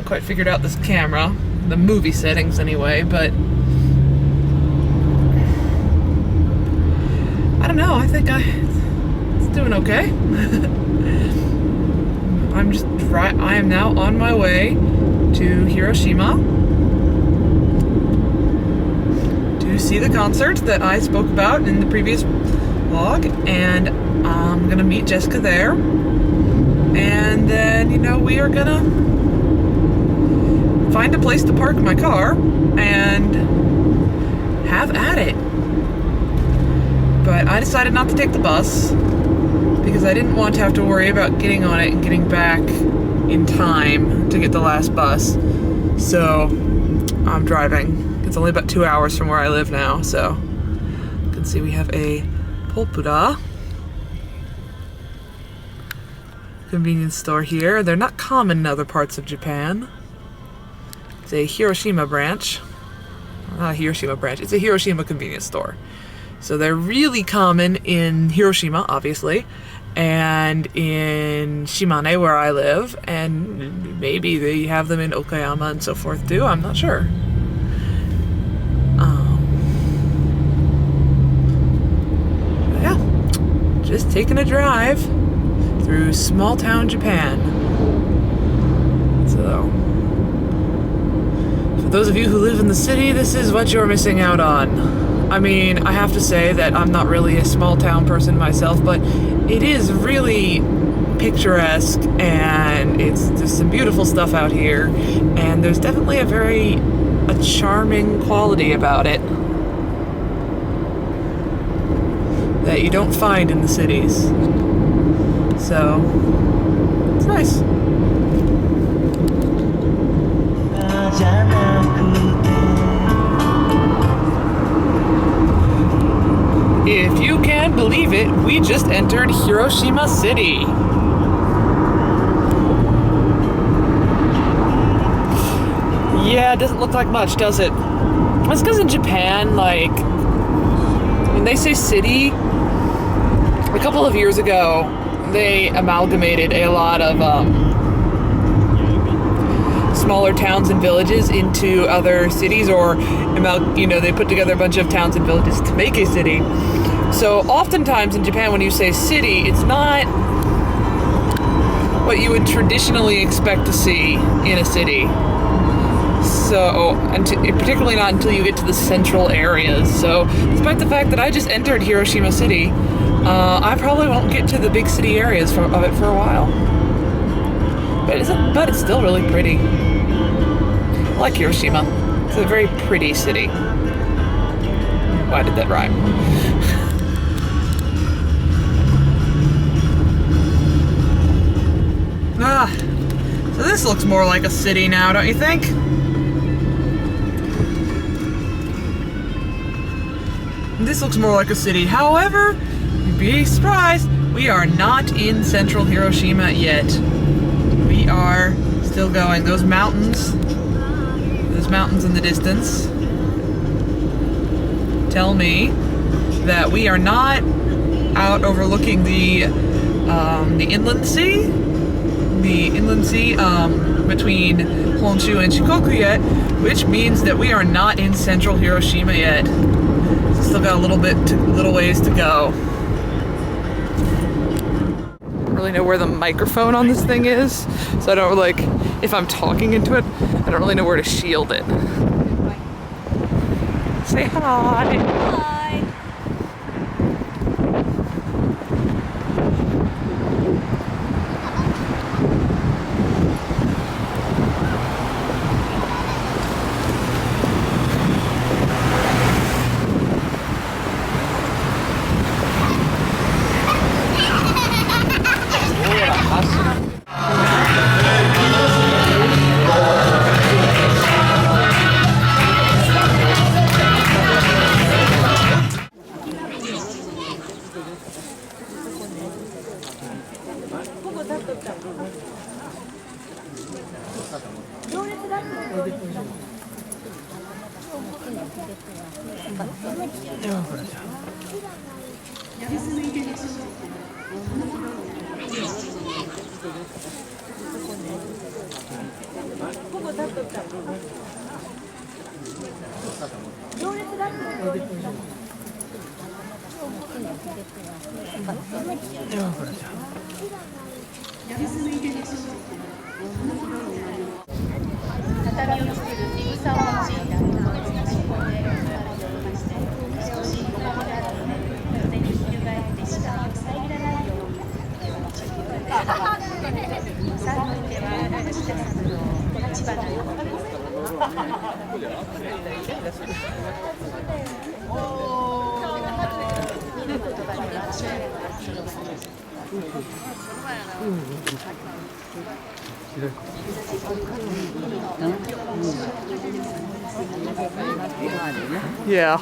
haven't quite figured out this camera, the movie settings anyway, but I don't know, I think it's doing okay. I am now on my way to Hiroshima to see the concert that I spoke about in the previous vlog, and I'm gonna meet Jessica there, and then, you know, we are gonna find a place to park my car and have at it. But I decided not to take the bus because I didn't want to have to worry about getting on it and getting back in time to get the last bus. So I'm driving. It's only about 2 hours from where I live now, so you can see we have a Popura convenience store here. They're not common in other parts of Japan. It's a Hiroshima branch. Not a Hiroshima branch, it's a Hiroshima convenience store. So they're really common in Hiroshima, obviously, and in Shimane, where I live, and maybe they have them in Okayama and so forth too, I'm not sure. Yeah, just taking a drive through small town Japan. So, for those of you who live in the city, this is what you're missing out on. I mean, I have to say that I'm not really a small town person myself, but it is really picturesque, and it's just some beautiful stuff out here, and there's definitely a charming quality about it that you don't find in the cities. So, it's nice. If you can believe it, we just entered Hiroshima City. Yeah, it doesn't look like much, does it? That's because in Japan, like, when they say city, a couple of years ago, they amalgamated a lot of smaller towns and villages into other cities, or, you know, they put together a bunch of towns and villages to make a city. So oftentimes in Japan, when you say city, it's not what you would traditionally expect to see in a city. So, particularly not until you get to the central areas. So, despite the fact that I just entered Hiroshima City, I probably won't get to the big city areas of it for a while. But it's still really pretty. I like Hiroshima. It's a very pretty city. Why did that rhyme? So this looks more like a city now, don't you think? This looks more like a city. However, you'd be surprised, we are not in central Hiroshima yet. We are still going. Those mountains in the distance tell me that we are not out overlooking the inland sea. The inland sea between Honshu and Shikoku yet, which means that we are not in central Hiroshima yet. Still got a little ways to go. I don't really know where the microphone on this thing is, so I don't, like, if I'm talking into it, I don't really know where to shield it. Say hi. Hi. 畳を作るい草を用いた特別な手法で行われておりまして、少し弱みがあるので、腕に翻って視界を遮らないようにご注意ください。3人では吉田さんの8番の見ることができましょう。Yeah.